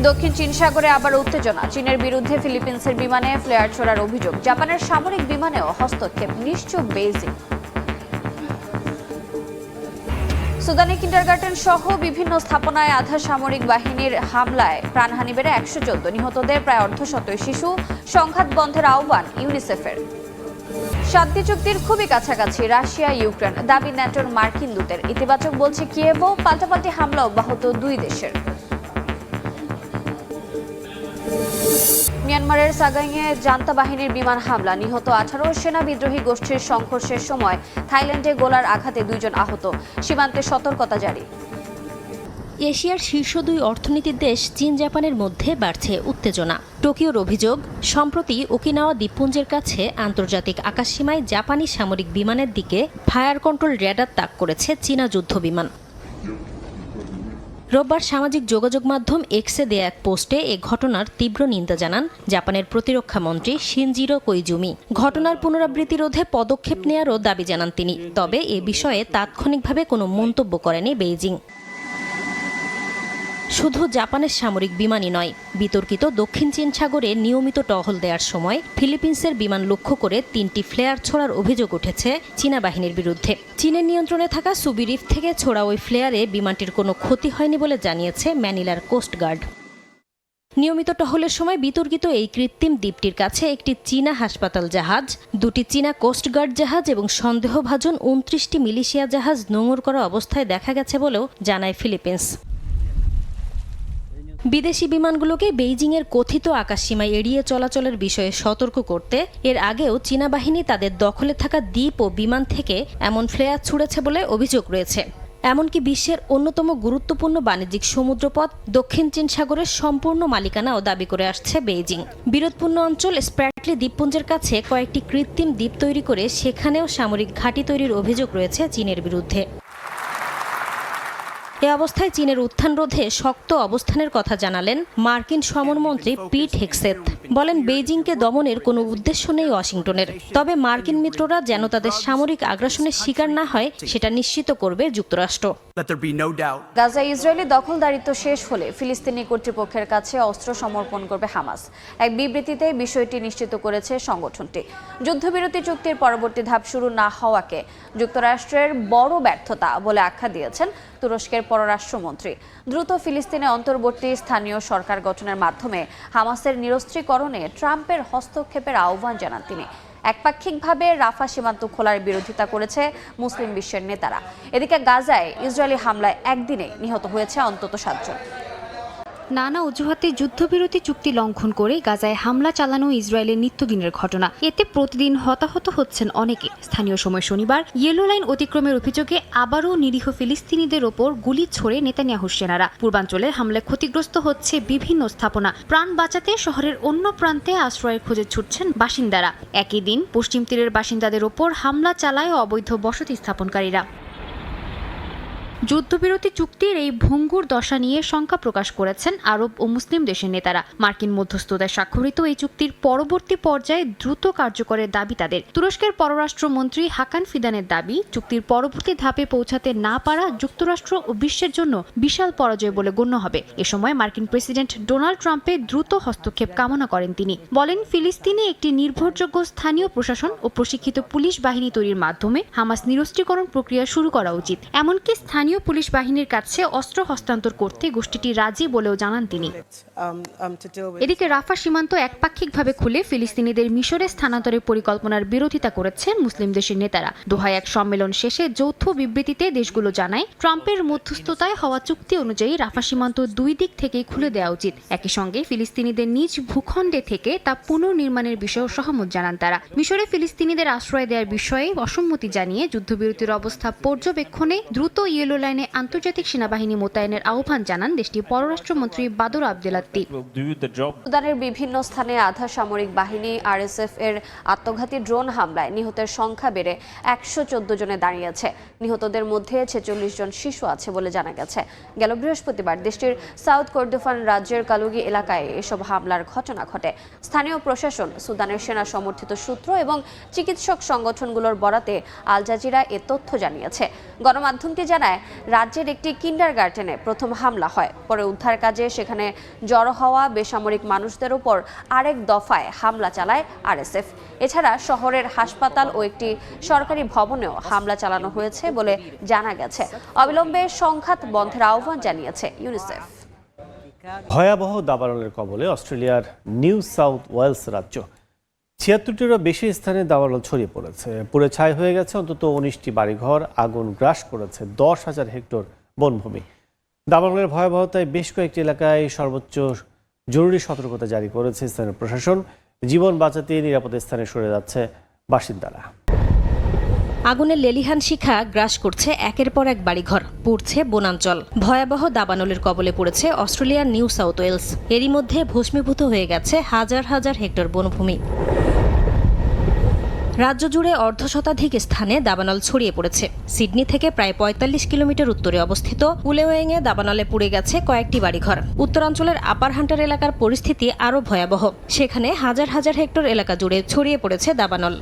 দক্ষিণ চীন সাগরে আবার উত্তেজনা। চীনের বিরুদ্ধে ফিলিপিন্সের বিমানে ফ্লেয়ার ছোড়ার অভিযোগ। জাপানের সামরিক বিমানেও হস্তক্ষেপ, নিশ্চুপ বেইজিং। সুদানি কিন্ডারগার্টেন সহ বিভিন্ন স্থাপনায় আধা সামরিক বাহিনীর হামলায় প্রাণহানি বেড়ে 114, নিহতদের প্রায় অর্ধশতই শিশু। সংঘাত বন্ধের আহ্বান ইউনিসেফের। শান্তি চুক্তির খুবই কাছাকাছি রাশিয়া ইউক্রেন, দাবি ন্যাটোর মার্কিন দূতের। ইতিবাচক বলছে কিয়েভও, পাল্টাপাল্টি হামলা অব্যাহত দুই দেশের। মিয়ানমারের সাগাইংয়ে জান্তা বাহিনীর বিমান হামলা, নিহত 18। সেনা বিদ্রোহী গোষ্ঠীর সংঘর্ষের সময় থাইল্যান্ডে গোলার আঘাতে 2 জন আহত। সীমান্তে সতর্কতা জারি। এশিয়ার শীর্ষ 2 অর্থনীতির দেশ চীন জাপানের মধ্যে বাড়ছে উত্তেজনা। টোকিওর অভিযোগ, সম্প্রতি ওকিনাওয়া দ্বীপপুঞ্জের কাছে আন্তর্জাতিক আকাশসীমায় জাপানি সামরিক বিমানের দিকে ফায়ার কন্ট্রোল রেডার তাক করেছে চীনা যুদ্ধ বিমান। রোববার সামাজিক যোগাযোগ মাধ্যম এক্সে দেয়া এক পোস্টে এ ঘটনার তীব্র নিন্দা জানান জাপানের প্রতিরক্ষা মন্ত্রী শিনজিরো কোইজুমি। ঘটনার পুনরাবৃত্তি রোধে পদক্ষেপ নেয়ারও দাবি জানান তিনি। তবে এ বিষয়ে তাৎক্ষণিকভাবে কোনো মন্তব্য করেনি বেইজিং। শুধু জাপানের সামরিক বিমানই নয়, বিতর্কিত দক্ষিণ চীন সাগরে নিয়মিত টহল দেওয়ার সময় ফিলিপিন্সের বিমান লক্ষ্য করে 3টি ফ্লেয়ার ছোড়ার অভিযোগ উঠেছে চীনা বাহিনীর বিরুদ্ধে। চীনের নিয়ন্ত্রণে থাকা সুবি রিফ থেকে ছোড়া ওই ফ্লেয়ারে বিমানটির কোনো ক্ষতি হয়নি বলে জানিয়েছে ম্যানিলার কোস্টগার্ড। নিয়মিত টহলের সময় বিতর্কিত এই কৃত্রিম দ্বীপটির কাছে একটি চীনা হাসপাতাল জাহাজ, 2টি চীনা কোস্টগার্ড জাহাজ এবং সন্দেহভাজন 29টি মিলিশিয়া জাহাজ নোঙর করা অবস্থায় দেখা গেছে বলেও জানায় ফিলিপিন্স। বিদেশি বিমানগুলোকে বেইজিংয়ের কথিত আকাশসীমায় এড়িয়ে চলাচলের বিষয়ে সতর্ক করতে এর আগেও চীনা বাহিনী তাদের দখলে থাকা দ্বীপ ও বিমান থেকে এমন ফ্লেয়ার ছুড়েছে বলে অভিযোগ রয়েছে। এমনকি বিশ্বের অন্যতম গুরুত্বপূর্ণ বাণিজ্যিক সমুদ্রপথ দক্ষিণ চীন সাগরের সম্পূর্ণ মালিকানাও দাবি করে আসছে বেইজিং। বিরোধপূর্ণ অঞ্চল স্প্র্যাটলি দ্বীপপুঞ্জের কাছে কয়েকটি কৃত্রিম দ্বীপ তৈরি করে সেখানেও সামরিক ঘাঁটি তৈরির অভিযোগ রয়েছে চীনের বিরুদ্ধে। এ অবস্থায় চীনের উত্থান রোধে শক্ত অবস্থানের কথা জানালেন মার্কিন সমরমন্ত্রী পিট হেগসেথ। বলেন, বেইজিংকে দমনের কোনো উদ্দেশ্য নেই ওয়াশিংটনের, তবে মার্কিন মিত্ররা যেন তাদের সামরিক আগ্রাসনের শিকার না হয় সেটা নিশ্চিত করবে যুক্তরাষ্ট্র। গাজায় ইসরায়েলি দখলদারিত্ব শেষ হলে ফিলিস্তিনি কর্তৃপক্ষের কাছে অস্ত্র সমর্পণ করবে হামাস। এক বিবৃতিতে বিষয়টি নিশ্চিত করেছে সংগঠনটি। যুদ্ধবিরতি চুক্তির পরবর্তী ধাপ শুরু না হওয়াকে যুক্তরাষ্ট্রের বড় ব্যর্থতা বলে আখ্যা দিয়েছেন তুরস্কের পররাষ্ট্রমন্ত্রী। দ্রুত ফিলিস্তিনে অন্তর্বর্তী স্থানীয় সরকার গঠনের মাধ্যমে হামাসের নিরস্ত্রীকরণে ট্রাম্পের হস্তক্ষেপের আহ্বান জানান তিনি। একপাক্ষিকভাবে রাফা সীমান্ত খোলার বিরোধিতা করেছে মুসলিম বিশ্বের নেতারা। এদিকে গাজায় ইসরায়েলি হামলায় একদিনে নিহত হয়েছে অন্তত 7 জন। নানা অজুহাতে যুদ্ধবিরতি চুক্তি লঙ্ঘন করে গাজায় হামলা চালানো ইসরায়েলের নিত্যদিনের ঘটনা। এতে প্রতিদিন হতাহত হচ্ছেন অনেকে। স্থানীয় সময় শনিবার ইয়েলো লাইন অতিক্রমের অভিযোগে আবারও নিরীহ ফিলিস্তিনিদের ওপর গুলি ছোড়ে নেতানিয়াহুর সেনারা। পূর্বাঞ্চলের হামলায় ক্ষতিগ্রস্ত হচ্ছে বিভিন্ন স্থাপনা। প্রাণ বাঁচাতে শহরের অন্য প্রান্তে আশ্রয়ের খোঁজে ছুটছেন বাসিন্দারা। একই দিন পশ্চিম তীরের বাসিন্দাদের ওপর হামলা চালায় অবৈধ বসতি স্থাপনকারীরা। যুদ্ধবিরতি চুক্তির এই ভঙ্গুর দশা নিয়ে শঙ্কা প্রকাশ করেছেন আরব ও মুসলিম দেশের নেতারা। মার্কিন মধ্যস্থতায় স্বাক্ষরিত এই চুক্তির পরবর্তী পর্যায়ে দ্রুত কার্যকরের দাবি তাদের। তুরস্কের পররাষ্ট্রমন্ত্রী হাকান ফিদানের দাবি, চুক্তির পরবর্তী ধাপে পৌঁছাতে না পারা যুক্তরাষ্ট্র ও বিশ্বের জন্য বিশাল পরাজয় বলে গণ্য হবে। এ সময় মার্কিন প্রেসিডেন্ট ডোনাল্ড ট্রাম্পের দ্রুত হস্তক্ষেপ কামনা করেন তিনি। বলেন, ফিলিস্তিনে একটি নির্ভরযোগ্য স্থানীয় প্রশাসন ও প্রশিক্ষিত পুলিশ বাহিনী তৈরির মাধ্যমে হামাস নিরস্ত্রীকরণ প্রক্রিয়া শুরু করা উচিত। এমনকি স্থানীয় পুলিশ বাহিনীর কাছে অস্ত্র হস্তান্তর করতে গোষ্ঠীটি রাজি বলেও জানান তিনি। এদিকে রাফা সীমান্ত একপাক্ষিকভাবে খুলে ফিলিস্তিনিদের মিশরে স্থানান্তরের পরিকল্পনার বিরোধিতা করেছেন মুসলিম দেশের নেতারা। দোহায় এক সম্মেলন শেষে যৌথ বিবৃতিতে দেশগুলো জানায়, ট্রাম্পের মধ্যস্থতায় হওয়া চুক্তি অনুযায়ী রাফা সীমান্ত 2 দিক থেকেই খুলে দেওয়া উচিত। একই সঙ্গে ফিলিস্তিনিদের নিজ ভূখণ্ডে থেকে তা পুনর্নির্মাণের বিষয়েও সহমত জানান তারা। মিশরে ফিলিস্তিনিদের আশ্রয় দেওয়ার বিষয়ে অসম্মতি জানিয়ে যুদ্ধবিরতির অবস্থা পর্যবেক্ষণে দ্রুত ইয়েলো লাইনে আন্তর্জাতিক সেনাবাহিনী মোতায়েনের আহ্বান জানান দেশটির পররাষ্ট্রমন্ত্রী বাদর আবদেলাত্তি। সুদানের বিভিন্ন স্থানে আধা সামরিক বাহিনী আরএসএফ এর আত্মঘাতী ড্রোন হামলায় নিহতের সংখ্যা বেড়ে 114 জনে দাঁড়িয়েছে। নিহতদের মধ্যে 46 জন শিশু আছে বলে জানা গেছে। গেল বৃহস্পতিবার দেশটির সাউথ কর্দোফান রাজ্যের কালুগি এলাকায় এসব হামলার ঘটনা ঘটে। স্থানীয় প্রশাসন, সুদানের সেনা সমর্থিত সূত্র এবং চিকিৎসক সংগঠনগুলোর বরাতে আল জাজিরা এ তথ্য জানিয়েছে। গণমাধ্যমটি জানায়, রাজ্যের একটি কিন্ডারগার্টেনে প্রথম হামলা হয়। পরে উদ্ধার কাজে সেখানে জড়ো হওয়া বেসামরিক মানুষদের উপর আরেক দফায় হামলা চালায় আরএসএফ। এছাড়া শহরের হাসপাতাল ও একটি সরকারি ভবনেও হামলা চালানো হয়েছে বলে জানা গেছে। অবিলম্বে সংঘাত বন্ধের আহ্বান জানিয়েছে ইউনিসেফ। ভয়াবহ দাবানলের কবলে অস্ট্রেলিয়ার নিউ সাউথ ওয়েলস রাজ্য। ৭৬টিরও বেশি স্থানে দাবানল ছড়িয়ে পড়েছে। পুড়ে ছাই হয়ে গেছে অন্তত ১৯টি বাড়িঘর, আগুন গ্রাস করেছে ১০,০০০ হেক্টর বনভূমি। দাবানলের ভয়াবহতায় বেশ কয়েকটি এলাকায় সর্বোচ্চ জরুরি সতর্কতা জারি করেছে স্থানীয় প্রশাসন। জীবন বাঁচাতে নিরাপদ স্থানে সরে যাচ্ছে বাসিন্দারা। আগুনের লেলিহান শিখা গ্রাস করছে একের পর এক বাড়িঘর, পুড়ছে বনাঞ্চল। ভয়াবহ দাবানলের কবলে পড়েছে অস্ট্রেলিয়ার নিউ সাউথ ওয়েলস। এরই মধ্যে ভস্মীভূত হয়ে গেছে হাজার হাজার হেক্টর বনভূমি। রাজ্য জুড়ে অর্ধশতাধিক স্থানে দাবানল ছড়িয়ে পড়েছে। সিডনি থেকে প্রায় ৪৫ কিলোমিটার উত্তরে অবস্থিত উলেওয়েংয়ে দাবানলে পুড়ে গেছে কয়েকটি বাড়িঘর। উত্তরাঞ্চলের আপার হান্টার এলাকার পরিস্থিতি আরও ভয়াবহ। সেখানে হাজার হাজার হেক্টর এলাকা জুড়ে ছড়িয়ে পড়েছে দাবানল।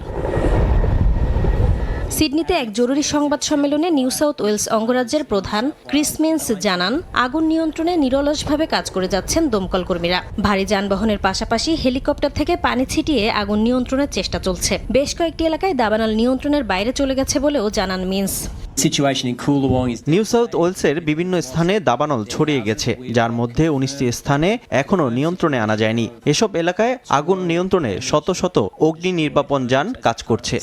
সিডনিতে এক জরুরি সংবাদ সম্মেলনে নিউ সাউথ ওয়েলস অঙ্গরাজ্যের প্রধান ক্রিস মিন্স জানান, আগুন নিয়ন্ত্রণে নিরলসভাবে কাজ করে যাচ্ছেন দমকল কর্মীরা। ভারী যানবাহনের পাশাপাশি হেলিকপ্টার থেকে পানি ছিটিয়ে আগুন নিয়ন্ত্রণের চেষ্টা চলছে। বেশ কয়েকটি এলাকায় দাবানল নিয়ন্ত্রণের বাইরে চলে গেছে বলেও জানান মিন্স। নিউ সাউথ ওয়েলসের বিভিন্ন স্থানে দাবানল ছড়িয়ে গেছে, যার মধ্যে 19টি স্থানে এখনও নিয়ন্ত্রণে আনা যায়নি। এসব এলাকায় আগুন নিয়ন্ত্রণে শত শত অগ্নি নির্বাপন যান কাজ করছে।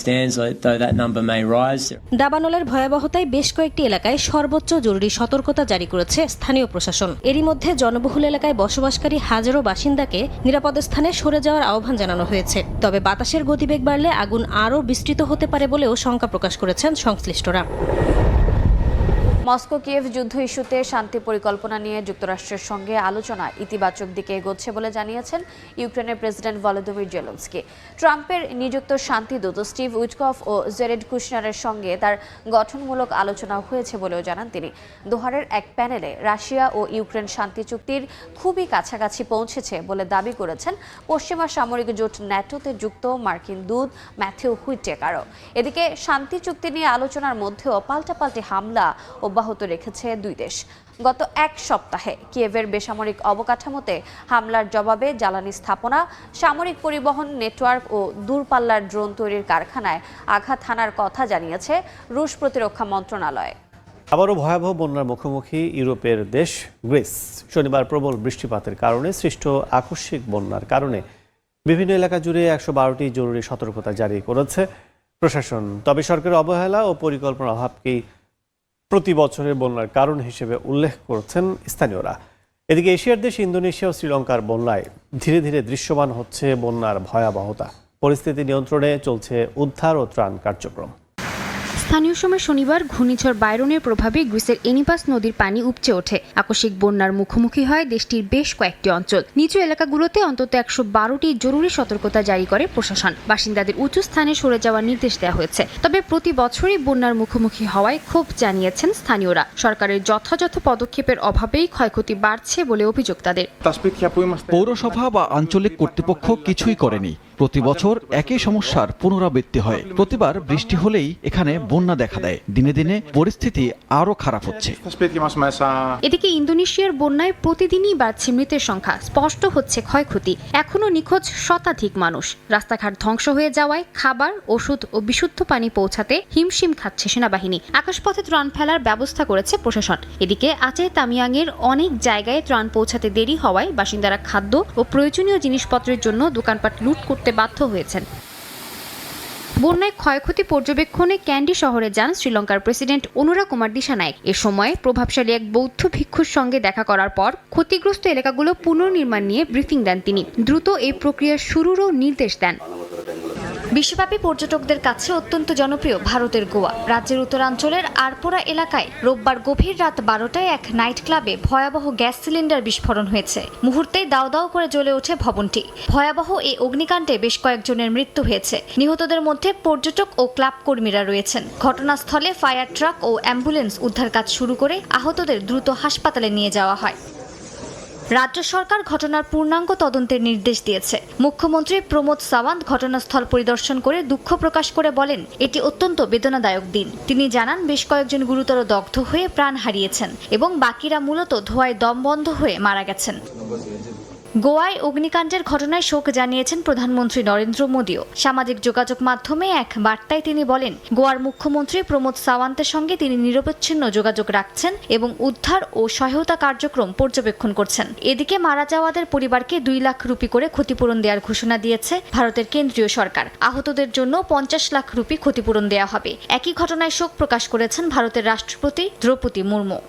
দাবানলের ভয়াবহতায় বেশ কয়েকটি এলাকায় সর্বোচ্চ জরুরি সতর্কতা জারি করেছে স্থানীয় প্রশাসন। এরই মধ্যে জনবহুল এলাকায় বসবাসকারী হাজারো বাসিন্দাকে নিরাপদ স্থানে সরে যাওয়ার আহ্বান জানানো হয়েছে। তবে বাতাসের গতিবেগ বাড়লে আগুন আরও বিস্তৃত হতে পারে বলেও শঙ্কা প্রকাশ করেছেন সংশ্লিষ্টরা। মস্কো কিয়েভ যুদ্ধ ইস্যুতে শান্তি পরিকল্পনা নিয়ে যুক্তরাষ্ট্রের সঙ্গে আলোচনা ইতিবাচক দিকে এগোচ্ছে বলে জানিয়েছেন ইউক্রেনের প্রেসিডেন্ট ভলোদিমির জেলেনস্কি। ট্রাম্পের নিযুক্ত শান্তিদূত স্টিভ উইটকফ ও জেরেড কুশনারের সঙ্গে তার গঠনমূলক আলোচনা হয়েছে বলেও জানান তিনি। দোহারের এক প্যানেলে রাশিয়া ও ইউক্রেন শান্তি চুক্তির খুবই কাছাকাছি পৌঁছেছে বলে দাবি করেছেন পশ্চিমা সামরিক জোট ন্যাটোতে যুক্ত মার্কিন দূত ম্যাথিউ হুইটেকারও। এদিকে শান্তি চুক্তি নিয়ে আলোচনার মধ্যেও পাল্টাপাল্টি হামলা অব্যাহত রেখেছে দুই দেশ। গত এক সপ্তাহে কিয়েভের বেসামরিক অবকাঠামোতে হামলার জবাবে জ্বালানি স্থাপনা, সামরিক পরিবহন নেটওয়ার্ক ও দূরপাল্লার ড্রোন তৈরির কারখানায় আঘাত হানার কথা জানিয়েছে রুশ প্রতিরক্ষা মন্ত্রণালয়। আবারও ভয়াবহ বন্যার মুখোমুখি ইউরোপের দেশ গ্রিস। শনিবার প্রবল বৃষ্টিপাতের কারণে সৃষ্ট আকস্মিক বন্যার কারণে বিভিন্ন এলাকা জুড়ে ১১২টি জরুরি সতর্কতা জারি করেছে প্রশাসন। তবে সরকারের অবহেলা ও পরিকল্পনার অভাবকেই প্রতি বছরের বন্যার কারণ হিসেবে উল্লেখ করছেন স্থানীয়রা। এদিকে এশিয়ার দেশ ইন্দোনেশিয়া ও শ্রীলঙ্কার বন্যায় ধীরে ধীরে দৃশ্যমান হচ্ছে বন্যার ভয়াবহতা। পরিস্থিতি নিয়ন্ত্রণে চলছে উদ্ধার ও ত্রাণ কার্যক্রম। স্থানীয় সময় শনিবার ঘূর্ণিঝড় বাইরনের প্রভাবে গ্রিসের এনিপাস নদীর পানি উপচে ওঠে। আকস্মিক বন্যার মুখোমুখি হয় দেশটির বেশ কয়েকটি অঞ্চল। নিচু এলাকাগুলোতে অন্তত ১১২টি জরুরি সতর্কতা জারি করে প্রশাসন। বাসিন্দাদের উঁচু স্থানে সরে যাওয়ার নির্দেশ দেওয়া হয়েছে। তবে প্রতি বছরই বন্যার মুখোমুখি হওয়ায় ক্ষোভ জানিয়েছেন স্থানীয়রা। সরকারের যথাযথ পদক্ষেপের অভাবেই ক্ষয়ক্ষতি বাড়ছে বলে অভিযোগ তাদের। পৌরসভা বা আঞ্চলিক কর্তৃপক্ষ কিছুই করেনি। প্রতি বছর একই সমস্যার পুনরাবৃত্তি হয়। প্রতিবার বৃষ্টি হলেই এখানে বন্যা দেখা দেয়। দিনে দিনে পরিস্থিতি আরো খারাপ হচ্ছে। এদিকে ইন্দোনেশিয়ার বন্যায় প্রতিদিনই বাড়ছে মৃতের সংখ্যা, স্পষ্ট হচ্ছে ক্ষয়ক্ষতি। এখনো নিখোঁজ শতাধিক মানুষ। রাস্তাঘাট ধ্বংস হয়ে যাওয়ায় খাবার, ওষুধ ও বিশুদ্ধ পানি পৌঁছাতে হিমশিম খাচ্ছে সেনাবাহিনী। আকাশপথে ত্রাণ ফেলার ব্যবস্থা করেছে প্রশাসন। এদিকে আচে তামিয়াংয়ের অনেক জায়গায় ত্রাণ পৌঁছাতে দেরি হওয়ায় বাসিন্দারা খাদ্য ও প্রয়োজনীয় জিনিসপত্রের জন্য দোকানপাট লুট করতে বাধ্য হয়েছেন। বন্যায় ক্ষয়ক্ষতি পর্যবেক্ষণে ক্যান্ডি শহরে যান শ্রীলঙ্কার প্রেসিডেন্ট অনুরা কুমার দিশানায়েক। এ সময় প্রভাবশালী এক বৌদ্ধ ভিক্ষুর সঙ্গে দেখা করার পর ক্ষতিগ্রস্ত এলাকাগুলো পুনর্নির্মাণ নিয়ে ব্রিফিং দেন তিনি। দ্রুত এই প্রক্রিয়া শুরুরও নির্দেশ দেন। বিশ্বব্যাপী পর্যটকদের কাছে অত্যন্ত জনপ্রিয় ভারতের গোয়া। রাজ্যের উত্তরাঞ্চলের আরপোরা এলাকায় রোববার গভীর রাত 12টায় এক নাইট ক্লাবে ভয়াবহ গ্যাস সিলিন্ডার বিস্ফোরণ হয়েছে। মুহূর্তেই দাউ দাউ করে জ্বলে ওঠে ভবনটি। ভয়াবহ এই অগ্নিকাণ্ডে বেশ কয়েকজনের মৃত্যু হয়েছে। নিহতদের মধ্যে পর্যটক ও ক্লাব কর্মীরা রয়েছেন। ঘটনাস্থলে ফায়ার ট্রাক ও অ্যাম্বুলেন্স উদ্ধার কাজ শুরু করে আহতদের দ্রুত হাসপাতালে নিয়ে যাওয়া হয়। রাজ্য সরকার ঘটনার পূর্ণাঙ্গ তদন্তের নির্দেশ দিয়েছে। মুখ্যমন্ত্রী প্রমোদ সাওয়ান্ত ঘটনাস্থল পরিদর্শন করে দুঃখ প্রকাশ করে বলেন, এটি অত্যন্ত বেদনাদায়ক দিন। তিনি জানান, বেশ কয়েকজন গুরুতর দগ্ধ হয়ে প্রাণ হারিয়েছেন এবং বাকিরা মূলত ধোঁয়ায় দম বন্ধ হয়ে মারা গেছেন। গোয়ায় অগ্নিকাণ্ডের ঘটনায় শোক জানিয়েছেন প্রধানমন্ত্রী নরেন্দ্র মোদীও। সামাজিক যোগাযোগ মাধ্যমে এক বার্তায় তিনি বলেন, গোয়ার মুখ্যমন্ত্রী প্রমোদ সাওয়ান্তের সঙ্গে তিনি নিরবচ্ছিন্ন যোগাযোগ রাখছেন এবং উদ্ধার ও সহায়তা কার্যক্রম পর্যবেক্ষণ করছেন। এদিকে মারা যাওয়াদের পরিবারকে 2 লাখ রুপি করে ক্ষতিপূরণ দেওয়ার ঘোষণা দিয়েছে ভারতের কেন্দ্রীয় সরকার। আহতদের জন্য 50 লাখ রুপি ক্ষতিপূরণ দেওয়া হবে। একই ঘটনায় শোক প্রকাশ করেছেন ভারতের রাষ্ট্রপতি দ্রৌপদী মুর্মু।